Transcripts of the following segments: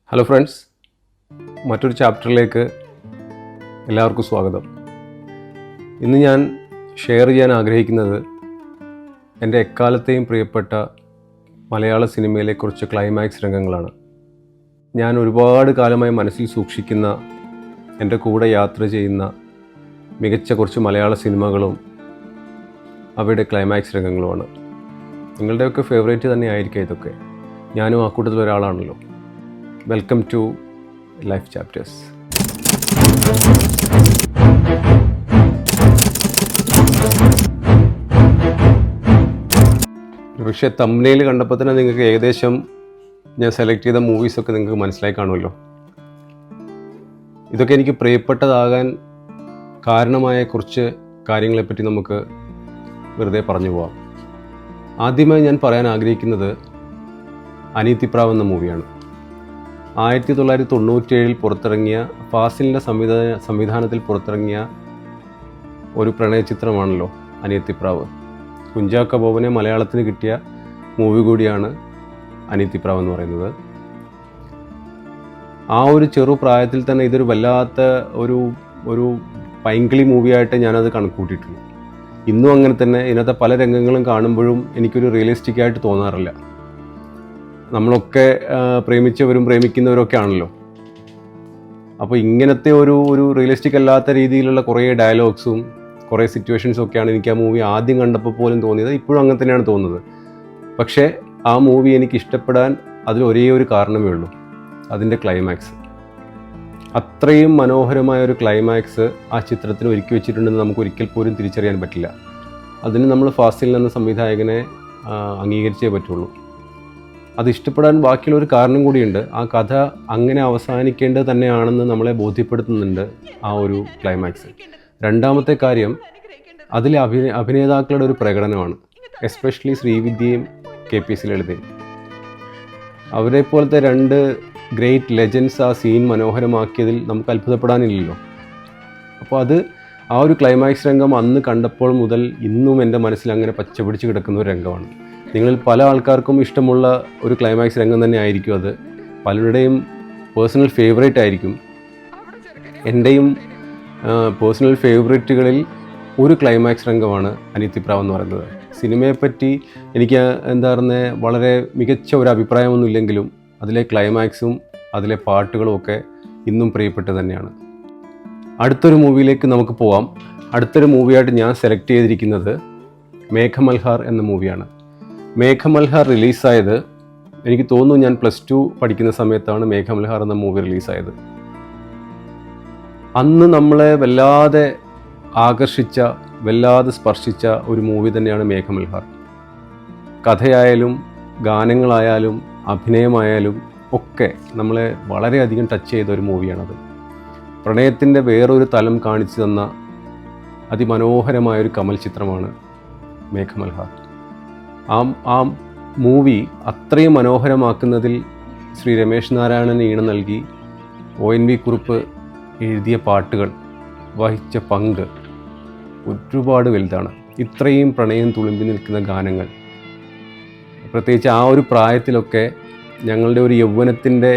Hello friends, മറ്റൊരു ചാപ്റ്ററിലേക്ക് എല്ലാവർക്കും സ്വാഗതം. ഇന്ന് ഞാൻ ഷെയർ ചെയ്യാൻ ആഗ്രഹിക്കുന്നത് എൻ്റെ എക്കാലത്തെയും പ്രിയപ്പെട്ട മലയാള സിനിമയിലെ കുറച്ച് ക്ലൈമാക്സ് രംഗങ്ങളാണ്. ഞാൻ ഒരുപാട് കാലമായി മനസ്സിൽ സൂക്ഷിക്കുന്ന, എൻ്റെ കൂടെ യാത്ര ചെയ്യുന്ന മികച്ച കുറച്ച് മലയാള സിനിമകളും അവയുടെ ക്ലൈമാക്സ് രംഗങ്ങളുമാണ്. നിങ്ങളുടെയൊക്കെ ഫേവറേറ്റ് തന്നെ ആയിരിക്കും ഇതൊക്കെ. ഞാനും ആ കൂട്ടത്തിൽ ഒരാളാണല്ലോ. Welcome to Life Chapters. പക്ഷേ തംബ്നെയിൽ കണ്ടപ്പോൾ തന്നെ നിങ്ങൾക്ക് ഏകദേശം ഞാൻ സെലക്ട് ചെയ്ത മൂവീസൊക്കെ നിങ്ങൾക്ക് മനസ്സിലായി കാണുമല്ലോ. ഇതൊക്കെ എനിക്ക് പ്രിയപ്പെട്ടതാകാൻ കാരണമായ കുറച്ച് കാര്യങ്ങളെപ്പറ്റി നമുക്ക് വെറുതെ പറഞ്ഞു പോവാം. ആദ്യമായി ഞാൻ പറയാൻ ആഗ്രഹിക്കുന്നത് അനിയത്തിപ്രാവ് എന്ന മൂവിയാണ്. 1997 പുറത്തിറങ്ങിയ ഫാസിലിൻ്റെ സംവിധാനത്തിൽ പുറത്തിറങ്ങിയ ഒരു പ്രണയചിത്രമാണല്ലോ അനിയത്തിപ്രാവ്. കുഞ്ചാക്കോ ബോബനെ മലയാളത്തിന് കിട്ടിയ മൂവി കൂടിയാണ് അനിയത്തിപ്രാവ് എന്ന് പറയുന്നത്. ആ ഒരു ചെറുപ്രായത്തിൽ തന്നെ ഇതൊരു വല്ലാത്ത ഒരു പൈങ്കിളി മൂവിയായിട്ട് ഞാനത് കണക്കൂട്ടിയിട്ടുള്ളൂ. ഇന്നും അങ്ങനെ തന്നെ. ഇതിനകത്തെ പല രംഗങ്ങളും കാണുമ്പോഴും എനിക്കൊരു റിയലിസ്റ്റിക് ആയിട്ട് തോന്നാറില്ല. നമ്മളൊക്കെ പ്രേമിച്ചവരും പ്രേമിക്കുന്നവരൊക്കെ ആണല്ലോ. അപ്പോൾ ഇങ്ങനത്തെ ഒരു റിയലിസ്റ്റിക് അല്ലാത്ത രീതിയിലുള്ള കുറേ ഡയലോഗ്സും കുറേ സിറ്റുവേഷൻസും ഒക്കെയാണ് എനിക്ക് ആ മൂവി ആദ്യം കണ്ടപ്പോൾ പോലും തോന്നിയത്. ഇപ്പോഴും അങ്ങനെ തന്നെയാണ് തോന്നുന്നത്. പക്ഷേ ആ മൂവി എനിക്ക് ഇഷ്ടപ്പെടാൻ അതിൽ ഒരേ ഒരു കാരണമേ ഉള്ളൂ, അതിൻ്റെ ക്ലൈമാക്സ്. അത്രയും മനോഹരമായ ഒരു ക്ലൈമാക്സ് ആ ചിത്രത്തിന് ഒരുക്കി വെച്ചിട്ടുണ്ടെന്ന് നമുക്ക് ഒരിക്കൽ പോലും തിരിച്ചറിയാൻ പറ്റില്ല. അതിന് നമ്മൾ ഫാസിൽ എന്ന സംവിധായകനെ അംഗീകരിച്ചേ പറ്റുള്ളൂ. അത് ഇഷ്ടപ്പെടാൻ ബാക്കിയുള്ള ഒരു കാരണം കൂടിയുണ്ട്. ആ കഥ അങ്ങനെ അവസാനിക്കേണ്ടത് തന്നെയാണെന്ന് നമ്മളെ ബോധ്യപ്പെടുത്തുന്നുണ്ട് ആ ഒരു ക്ലൈമാക്സ്. രണ്ടാമത്തെ കാര്യം, അതിലെ അഭിനേതാക്കളുടെ ഒരു പ്രകടനമാണ്. എസ്പെഷ്യലി ശ്രീവിദ്യയും KPS ലളിതയും. അവരെ പോലത്തെ രണ്ട് ഗ്രേറ്റ് ലെജൻസ് ആ സീൻ മനോഹരമാക്കിയതിൽ നമുക്ക് അത്ഭുതപ്പെടാനില്ലല്ലോ. അപ്പോൾ ആ ഒരു ക്ലൈമാക്സ് രംഗം അന്ന് കണ്ടപ്പോൾ മുതൽ ഇന്നും എൻ്റെ മനസ്സിൽ അങ്ങനെ പച്ചപിടിച്ച് കിടക്കുന്ന ഒരു രംഗമാണ്. നിങ്ങളിൽ പല ആൾക്കാർക്കും ഇഷ്ടമുള്ള ഒരു ക്ലൈമാക്സ് രംഗം തന്നെ ആയിരിക്കും അത്. പലരുടെയും പേഴ്സണൽ ഫേവറേറ്റ് ആയിരിക്കും. എൻ്റെയും പേഴ്സണൽ ഫേവറേറ്റുകളിൽ ഒരു ക്ലൈമാക്സ് രംഗമാണ് അനിയത്തിപ്രാവ് എന്ന് പറയുന്നത്. സിനിമയെപ്പറ്റി എനിക്ക് വളരെ മികച്ച ഒരു അഭിപ്രായമൊന്നും ഇല്ലെങ്കിലും അതിലെ ക്ലൈമാക്സും അതിലെ പാട്ടുകളും ഒക്കെ ഇന്നും പ്രിയപ്പെട്ട തന്നെയാണ്. അടുത്തൊരു മൂവിയിലേക്ക് നമുക്ക് പോവാം. അടുത്തൊരു മൂവിയായിട്ട് ഞാൻ സെലക്ട് ചെയ്തിരിക്കുന്നത് മേഘമൽഹാർ എന്ന മൂവിയാണ്. മേഘമൽഹാർ റിലീസായത് എനിക്ക് തോന്നുന്നു ഞാൻ +2 പഠിക്കുന്ന സമയത്താണ് മേഘമൽഹാർ എന്ന മൂവി റിലീസായത്. അന്ന് നമ്മളെ വല്ലാതെ ആകർഷിച്ച, വല്ലാതെ സ്പർശിച്ച ഒരു മൂവി തന്നെയാണ് മേഘമൽഹാർ. കഥയായാലും ഗാനങ്ങളായാലും അഭിനയമായാലും ഒക്കെ നമ്മളെ വളരെയധികം ടച്ച് ചെയ്ത ഒരു മൂവിയാണത്. പ്രണയത്തിൻ്റെ വേറൊരു തലം കാണിച്ചു തന്ന അതിമനോഹരമായൊരു കമൽ ചിത്രമാണ് മേഘമൽഹാർ. ആ മൂവി അത്രയും മനോഹരമാക്കുന്നതിൽ ശ്രീ രമേശ് നാരായണൻ ഈണം നൽകി ONV കുറുപ്പ് എഴുതിയ പാട്ടുകൾ വഹിച്ച പങ്ക് ഒരുപാട് വലുതാണ്. ഇത്രയും പ്രണയം തുളുമ്പി നിൽക്കുന്ന ഗാനങ്ങൾ, പ്രത്യേകിച്ച് ആ ഒരു പ്രായത്തിലൊക്കെ ഞങ്ങളുടെ ഒരു യൗവനത്തിൻ്റെ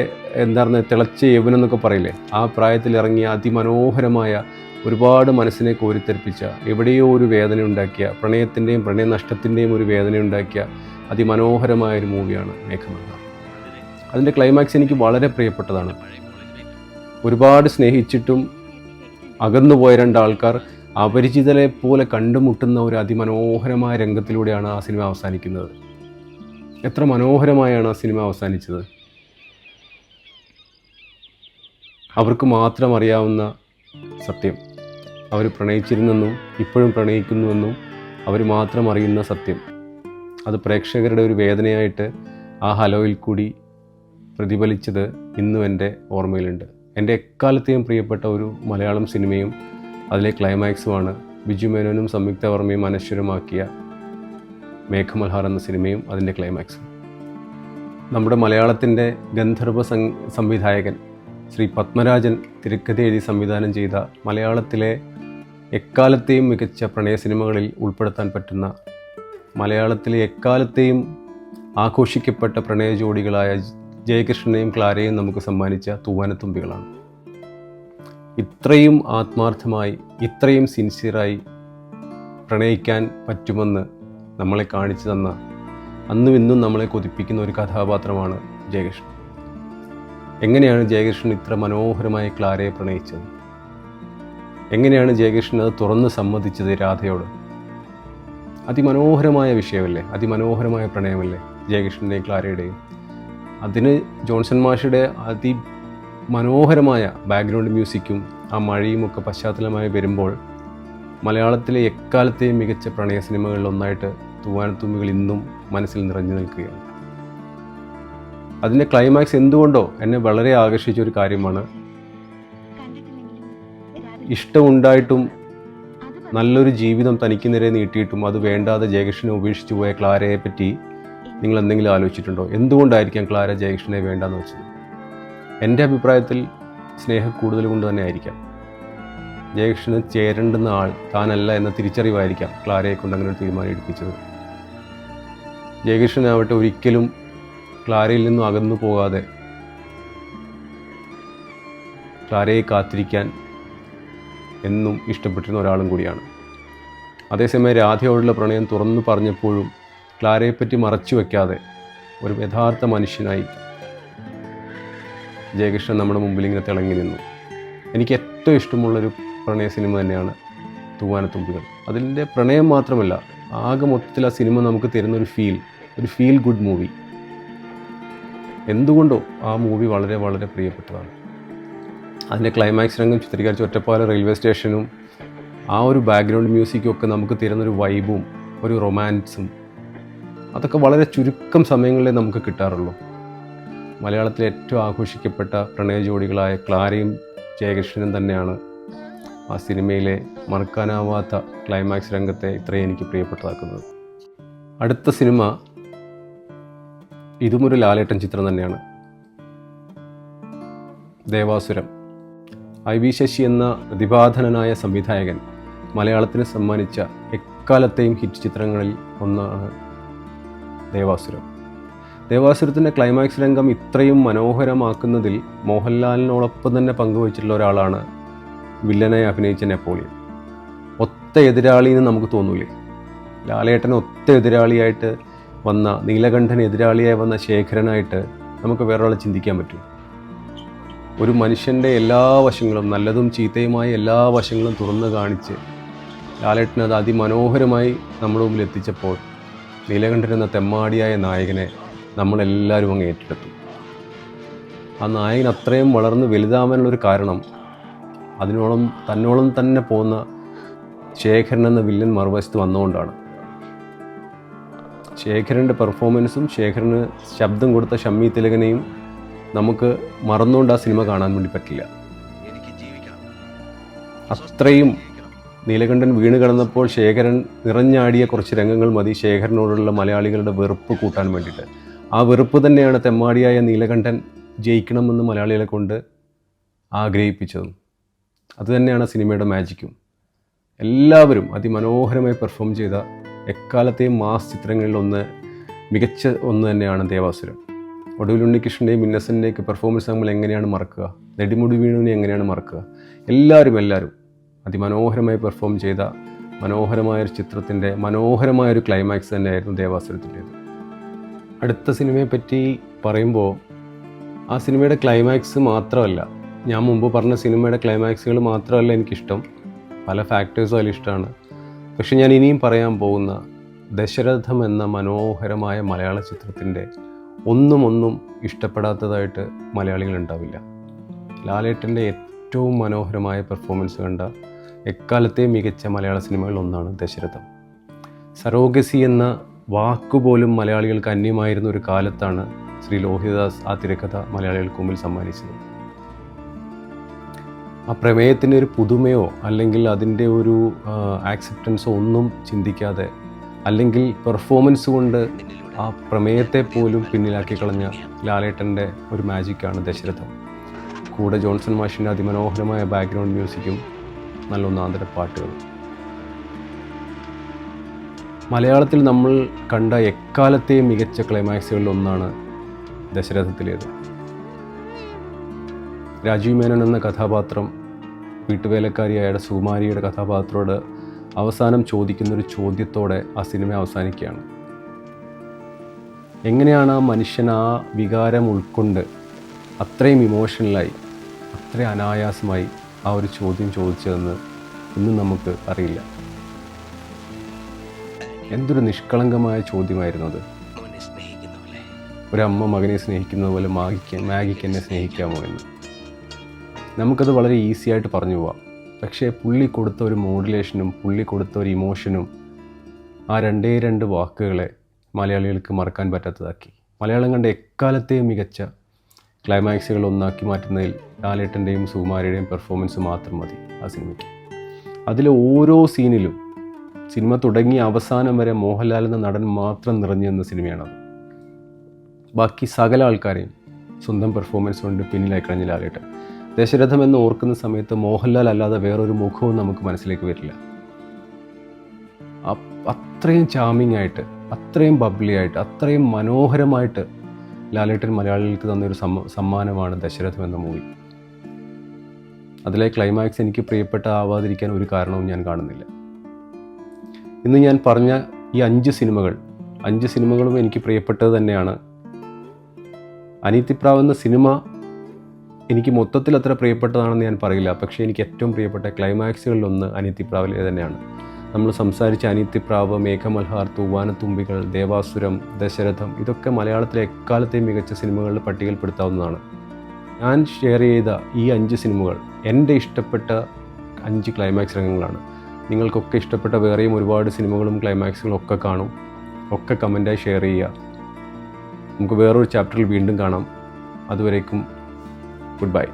തിളച്ച യൗവനം എന്നൊക്കെ പറയില്ലേ, ആ പ്രായത്തിൽ ഇറങ്ങിയ അതിമനോഹരമായ, ഒരുപാട് മനസ്സിനെ കോരിത്തെറിപ്പിച്ച, എവിടെയോ ഒരു വേദന ഉണ്ടാക്കിയ, പ്രണയത്തിൻ്റെയും പ്രണയനഷ്ടത്തിൻ്റെയും ഒരു വേദന ഉണ്ടാക്കിയ അതിമനോഹരമായൊരു മൂവിയാണ് മേഘമൽഹാർ. അതിൻ്റെ ക്ലൈമാക്സ് എനിക്ക് വളരെ പ്രിയപ്പെട്ടതാണ്. ഒരുപാട് സ്നേഹിച്ചിട്ടും അകന്നുപോയ രണ്ടാൾക്കാർ അപരിചിതരെ പോലെ കണ്ടുമുട്ടുന്ന ഒരു അതിമനോഹരമായ രംഗത്തിലൂടെയാണ് ആ സിനിമ അവസാനിക്കുന്നത്. എത്ര മനോഹരമായാണ് ആ സിനിമ അവസാനിച്ചത്. അവർക്ക് മാത്രം അറിയാവുന്ന സത്യം, അവർ പ്രണയിച്ചിരുന്നെന്നും ഇപ്പോഴും പ്രണയിക്കുന്നുവെന്നും അവർ മാത്രം അറിയുന്ന സത്യം, അത് പ്രേക്ഷകരുടെ ഒരു വേദനയായിട്ട് ആ ഹലോയിൽ കൂടി പ്രതിഫലിച്ചത് ഇന്നും എൻ്റെ ഓർമ്മയിലുണ്ട്. എൻ്റെ എക്കാലത്തെയും പ്രിയപ്പെട്ട ഒരു മലയാളം സിനിമയും അതിലെ ക്ലൈമാക്സുമാണ് ബിജു മേനോനും സംയുക്ത വർമ്മയും അനശ്വരമാക്കിയ മേഘമൽഹാർ എന്ന സിനിമയും അതിൻ്റെ ക്ലൈമാക്സും. നമ്മുടെ മലയാളത്തിൻ്റെ ഗന്ധർവ സംവിധായകൻ ശ്രീ പത്മരാജൻ തിരക്കഥ എഴുതി സംവിധാനം ചെയ്ത മലയാളത്തിലെ എക്കാലത്തെയും മികച്ച പ്രണയ സിനിമകളിൽ ഉൾപ്പെടുത്താൻ പറ്റുന്ന, മലയാളത്തിലെ എക്കാലത്തെയും ആഘോഷിക്കപ്പെട്ട പ്രണയ ജോഡികളായ ജയകൃഷ്ണനെയും ക്ലാരയെയും നമുക്ക് സമ്മാനിച്ച തൂവാനത്തുമ്പികളാണ്. ഇത്രയും ആത്മാർത്ഥമായി, ഇത്രയും സിൻസിയറായി പ്രണയിക്കാൻ പറ്റുമെന്ന് നമ്മളെ കാണിച്ചു തന്ന, അന്നും ഇന്നും നമ്മളെ കൊതിപ്പിക്കുന്ന ഒരു കഥാപാത്രമാണ് ജയകൃഷ്ണൻ. എങ്ങനെയാണ് ജയകൃഷ്ണൻ ഇത്ര മനോഹരമായി ക്ലാരയെ പ്രണയിച്ചത്? എങ്ങനെയാണ് ജയകൃഷ്ണൻ അത് തുറന്ന് സമ്മതിച്ചത് രാധയോട്? അതിമനോഹരമായ വിഷയമല്ലേ, അതിമനോഹരമായ പ്രണയമല്ലേ ജയകൃഷ്ണൻ്റെയും ക്ലാരയുടെയും. അതിന് ജോൺസൺ മാഷുടെ അതിമനോഹരമായ ബാക്ക്ഗ്രൗണ്ട് മ്യൂസിക്കും ആ മഴയും ഒക്കെ പശ്ചാത്തലമായി വരുമ്പോൾ മലയാളത്തിലെ എക്കാലത്തെയും മികച്ച പ്രണയ സിനിമകളിൽ ഒന്നായിട്ട് തൂവാനത്തുമ്പികൾ ഇന്നും മനസ്സിൽ നിറഞ്ഞു നിൽക്കുകയാണ്. അതിൻ്റെ ക്ലൈമാക്സ് എന്തുകൊണ്ടോ എന്നെ വളരെ ആകർഷിച്ച ഒരു കാര്യമാണ്. ഇഷ്ടമുണ്ടായിട്ടും നല്ലൊരു ജീവിതം തനിക്ക് നേരെ നീട്ടിയിട്ടും അത് വേണ്ടാതെ ജയകൃഷ്ണനെ ഉപേക്ഷിച്ചു പോയ ക്ലാരയെ പറ്റി നിങ്ങൾ എന്തെങ്കിലും ആലോചിച്ചിട്ടുണ്ടോ? എന്തുകൊണ്ടായിരിക്കാം ക്ലാര ജയകൃഷ്ണനെ വേണ്ടാന്ന് വെച്ചത്? എൻ്റെ അഭിപ്രായത്തിൽ സ്നേഹം കൂടുതൽ കൊണ്ട് തന്നെ ആയിരിക്കാം. ജയകൃഷ്ണന് ചേരേണ്ടുന്ന ആൾ താനല്ല എന്ന തിരിച്ചറിവായിരിക്കാം ക്ലാരയെ കൊണ്ട് അങ്ങനെ ഒരു തീരുമാനം എടുപ്പിച്ചത്. ജയകൃഷ്ണനാവട്ടെ ഒരിക്കലും ക്ലാരയിൽ നിന്നും അകന്നു പോകാതെ ക്ലാരയെ കാത്തിരിക്കാൻ എന്നും ഇഷ്ടപ്പെട്ടിരുന്ന ഒരാളും കൂടിയാണ്. അതേസമയം രാധയോടുള്ള പ്രണയം തുറന്നു പറഞ്ഞപ്പോഴും ക്ലാരയെപ്പറ്റി മറച്ചു വയ്ക്കാതെ ഒരു യഥാർത്ഥ മനുഷ്യനായി ജയകൃഷ്ണൻ നമ്മുടെ മുമ്പിൽ ഇങ്ങനെ തിളങ്ങി നിന്നു. എനിക്ക് ഏറ്റവും ഇഷ്ടമുള്ളൊരു പ്രണയ സിനിമ തന്നെയാണ് തൂവാനത്തുമ്പികൾ. അതിൻ്റെ പ്രണയം മാത്രമല്ല, ആകെ മൊത്തത്തിൽ ആ സിനിമ നമുക്ക് തരുന്നൊരു ഒരു ഫീൽ ഗുഡ് മൂവി. എന്തുകൊണ്ടോ ആ മൂവി വളരെ വളരെ പ്രിയപ്പെട്ടതാണ്. അതിൻ്റെ ക്ലൈമാക്സ് രംഗം ചിത്രീകരിച്ച ഒറ്റപ്പാലം റെയിൽവേ സ്റ്റേഷനും ആ ഒരു ബാക്ക്ഗ്രൗണ്ട് മ്യൂസിക്കും ഒക്കെ നമുക്ക് തരുന്നൊരു വൈബും ഒരു റൊമാൻസും അതൊക്കെ വളരെ ചുരുക്കം സമയങ്ങളിലേ നമുക്ക് കിട്ടാറുള്ളൂ. മലയാളത്തിലെ ഏറ്റവും ആഘോഷിക്കപ്പെട്ട പ്രണയ ജോഡികളായ ക്ലാരയും ജയകൃഷ്ണനും തന്നെയാണ് ആ സിനിമയിലെ മറക്കാനാവാത്ത ക്ലൈമാക്സ് രംഗത്തെ ഇത്രയും എനിക്ക് പ്രിയപ്പെട്ടതാക്കുന്നത്. അടുത്ത സിനിമ ഇതും ഒരു ലാലേട്ടൻ ചിത്രം തന്നെയാണ്, ദേവാസുരം. IV ശശി എന്ന പ്രതിഭാധനനായ സംവിധായകൻ മലയാളത്തിന് സമ്മാനിച്ച എക്കാലത്തെയും ഹിറ്റ് ചിത്രങ്ങളിൽ ഒന്നാണ് ദേവാസുരം. ദേവാസുരത്തിൻ്റെ ക്ലൈമാക്സ് രംഗം ഇത്രയും മനോഹരമാക്കുന്നതിൽ മോഹൻലാലിനോടൊപ്പം തന്നെ പങ്കുവച്ചിട്ടുള്ള ഒരാളാണ് വില്ലനായി അഭിനയിച്ച നെപ്പോളിയൻ. ഒത്ത എതിരാളി എന്ന് നമുക്ക് തോന്നൂലേ? ലാലേട്ടൻ ഒത്ത എതിരാളിയായിട്ട് വന്ന, നീലകണ്ഠൻ എതിരാളിയായി വന്ന ശേഖരനായിട്ട് നമുക്ക് വേറൊരാളെ ചിന്തിക്കാൻ പറ്റും. ഒരു മനുഷ്യൻ്റെ എല്ലാ വശങ്ങളും, നല്ലതും ചീത്തയുമായ എല്ലാ വശങ്ങളും തുറന്നു കാണിച്ച് ലാലേട്ടൻ അത് അതിമനോഹരമായി നമ്മുടെ മുമ്പിൽ എത്തിച്ചപ്പോൾ നീലകണ്ഠൻ എന്ന തെമ്മാടിയായ നായകനെ നമ്മളെല്ലാവരും അങ്ങ് ഏറ്റെടുത്തു. ആ നായകൻ അത്രയും വളർന്ന് വലുതാവാനുള്ളൊരു കാരണം തന്നോളം തന്നെ പോകുന്ന ശേഖരൻ എന്ന വില്ലൻ മറുവശത്ത് വന്നുകൊണ്ടാണ്. ശേഖരൻ്റെ പെർഫോമൻസും ശേഖരന് ശബ്ദം കൊടുത്ത ഷമ്മി തിലകനെയും നമുക്ക് മറന്നുകൊണ്ട് ആ സിനിമ കാണാൻ വേണ്ടി പറ്റില്ല. അത്രയും നീലകണ്ഠൻ വീണ് കിടന്നപ്പോൾ ശേഖരൻ നിറഞ്ഞാടിയ കുറച്ച് രംഗങ്ങൾ മതി ശേഖരനോടുള്ള മലയാളികളുടെ വെറുപ്പ് കൂട്ടാൻ വേണ്ടിയിട്ട്. ആ വെറുപ്പ് തന്നെയാണ് തെമ്മാടിയായ നീലകണ്ഠൻ ജയിക്കണമെന്ന് മലയാളികളെ കൊണ്ട് ആഗ്രഹിപ്പിച്ചതും. അതുതന്നെയാണ് സിനിമയുടെ മാജിക്കും. എല്ലാവരും അതിമനോഹരമായി പെർഫോം ചെയ്ത എക്കാലത്തെയും മാസ് ചിത്രങ്ങളിൽ മികച്ച ഒന്ന് തന്നെയാണ് ദേവാസുരം. ഒടുവിൽ ഉണ്ണികൃഷ്ണൻ്റെയും ഇന്നസെൻ്റെയൊക്കെ പെർഫോമൻസ് നമ്മൾ എങ്ങനെയാണ് മറക്കുക? നെടുമുടി വീണുവിനെ എങ്ങനെയാണ് മറക്കുക? എല്ലാവരും അതിമനോഹരമായി പെർഫോം ചെയ്ത മനോഹരമായൊരു ചിത്രത്തിൻ്റെ മനോഹരമായൊരു ക്ലൈമാക്സ് തന്നെയായിരുന്നു ദേവാസുരത്തിൻ്റേത്. അടുത്ത സിനിമയെപ്പറ്റി പറയുമ്പോൾ ആ സിനിമയുടെ ക്ലൈമാക്സ് മാത്രമല്ല, ഞാൻ മുമ്പ് പറഞ്ഞ സിനിമയുടെ ക്ലൈമാക്സുകൾ മാത്രമല്ല എനിക്കിഷ്ടം, പല ഫാക്ടേഴ്സും അതിലിഷ്ടമാണ്. പക്ഷെ ഞാൻ ഇനിയും പറയാൻ പോകുന്ന ദശരഥം എന്ന മനോഹരമായ മലയാള ചിത്രത്തിൻ്റെ ഒന്നും ഇഷ്ടപ്പെടാത്തതായിട്ട് മലയാളികളുണ്ടാവില്ല. ലാലേട്ടൻ്റെ ഏറ്റവും മനോഹരമായ പെർഫോമൻസ് കണ്ട എക്കാലത്തെ മികച്ച മലയാള സിനിമകളിൽ ഒന്നാണ് ദശരഥം. സരോഗസി എന്ന വാക്കുപോലും മലയാളികൾക്ക് അന്യമായിരുന്ന ഒരു കാലത്താണ് ശ്രീ ലോഹിതദാസ് ആ തിരക്കഥ മലയാളികൾക്ക് മുമ്പിൽ സമ്മാനിച്ചത്. ആ പ്രമേയത്തിൻ്റെ ഒരു പുതുമയോ അല്ലെങ്കിൽ അതിൻ്റെ ഒരു ആക്സെപ്റ്റൻസോ ഒന്നും ചിന്തിക്കാതെ, അല്ലെങ്കിൽ പെർഫോമൻസ് കൊണ്ട് ആ പ്രമേയത്തെ പോലും പിന്നിലാക്കി കളഞ്ഞ ലാലേട്ടൻ്റെ ഒരു മാജിക്കാണ് ദശരഥം. കൂടെ ജോൺസൺ മാഷിൻ്റെ അതിമനോഹരമായ ബാക്ക്ഗ്രൗണ്ട് മ്യൂസിക്കും നല്ല ഒന്നാന്തര പാട്ടുകളും. മലയാളത്തിൽ നമ്മൾ കണ്ട എക്കാലത്തെയും മികച്ച ക്ലൈമാക്സുകളിൽ ഒന്നാണ് ദശരഥത്തിലേത്. രാജീവ് മേനോൻ എന്ന കഥാപാത്രം വീട്ടുവേലക്കാരിയായ സുകുമാരിയുടെ കഥാപാത്രത്തോട് അവസാനം ചോദിക്കുന്നൊരു ചോദ്യത്തോടെ ആ സിനിമ അവസാനിക്കുകയാണ്. എങ്ങനെയാണ് ആ മനുഷ്യൻ ആ വികാരം ഉൾക്കൊണ്ട് അത്രയും ഇമോഷണലായി അത്രയും അനായാസമായി ആ ഒരു ചോദ്യം ചോദിച്ചതെന്ന് ഇന്നും നമുക്ക് അറിയില്ല. എന്തൊരു നിഷ്കളങ്കമായ ചോദ്യമായിരുന്നു അത്. ഒരമ്മ മകനെ സ്നേഹിക്കുന്നത് പോലെ മാഗിക്ക് എന്നെ സ്നേഹിക്കാമോ എന്ന്. നമുക്കത് വളരെ ഈസി ആയിട്ട് പറഞ്ഞു പോവാം. പക്ഷേ പുള്ളി കൊടുത്ത ഒരു മോഡുലേഷനും പുള്ളി കൊടുത്ത ഒരു ഇമോഷനും ആ രണ്ട് വാക്കുകളെ മലയാളികൾക്ക് മറക്കാൻ പറ്റാത്തതാക്കി. മലയാളം കണ്ട എക്കാലത്തെയും മികച്ച ക്ലൈമാക്സുകൾ ഒന്നാക്കി മാറ്റുന്നതിൽ ലാലേട്ടൻ്റെയും സുകുമാരിയുടെയും പെർഫോമൻസ് മാത്രം മതി ആ സിനിമയ്ക്ക്. അതിലെ ഓരോ സീനിലും സിനിമ തുടങ്ങിയ അവസാനം വരെ മോഹൻലാൽ എന്ന നടൻ മാത്രം നിറഞ്ഞു നിന്ന സിനിമയാണത്. ബാക്കി സകല ആൾക്കാരെയും സ്വന്തം പെർഫോമൻസ് കൊണ്ട് പിന്നിലായി കഴിഞ്ഞ ലാലേട്ടൻ. ദശരഥം എന്ന് ഓർക്കുന്ന സമയത്ത് മോഹൻലാൽ അല്ലാതെ വേറൊരു മുഖവും നമുക്ക് മനസ്സിലേക്ക് വരില്ല. അത്രയും ചാമിങ് ആയിട്ട്, അത്രയും ബബ്ലി ആയിട്ട്, അത്രയും മനോഹരമായിട്ട് ലാലേട്ടൻ മലയാളികൾക്ക് തന്നൊരു സമ്മാനമാണ് ദശരഥം എന്ന മൂവി. അതിലെ ക്ലൈമാക്സ് എനിക്ക് പ്രിയപ്പെട്ട ആവാതിരിക്കാൻ ഒരു കാരണവും ഞാൻ കാണുന്നില്ല. ഇന്ന് ഞാൻ പറഞ്ഞ ഈ 5 സിനിമകളും എനിക്ക് പ്രിയപ്പെട്ടത് തന്നെയാണ്. അനിയത്തിപ്രാവ് എന്ന സിനിമ എനിക്ക് മൊത്തത്തിൽ അത്ര പ്രിയപ്പെട്ടതാണെന്ന് ഞാൻ പറയില്ല. പക്ഷേ എനിക്ക് ഏറ്റവും പ്രിയപ്പെട്ട ക്ലൈമാക്സുകളിലൊന്ന് അനിയത്തിപ്രാവിലെ തന്നെയാണ്. നമ്മൾ സംസാരിച്ച അനിയത്തിപ്രാവ്, മേഘമൽഹാർ, തൂവാനത്തുമ്പികൾ, ദേവാസുരം, ദശരഥം, ഇതൊക്കെ മലയാളത്തിലെ എക്കാലത്തെയും മികച്ച സിനിമകളുടെ പട്ടികയിൽപ്പെടുത്താവുന്നതാണ്. ഞാൻ ഷെയർ ചെയ്ത ഈ 5 സിനിമകൾ എൻ്റെ ഇഷ്ടപ്പെട്ട 5 ക്ലൈമാക്സ് രംഗങ്ങളാണ്. നിങ്ങൾക്കൊക്കെ ഇഷ്ടപ്പെട്ട വേറെയും ഒരുപാട് സിനിമകളും ക്ലൈമാക്സുകളും ഒക്കെ കാണും. ഒക്കെ കമൻറ്റായി ഷെയർ ചെയ്യുക. നമുക്ക് വേറൊരു ചാപ്റ്ററിൽ വീണ്ടും കാണാം. അതുവരേക്കും ഗുഡ് ബൈ.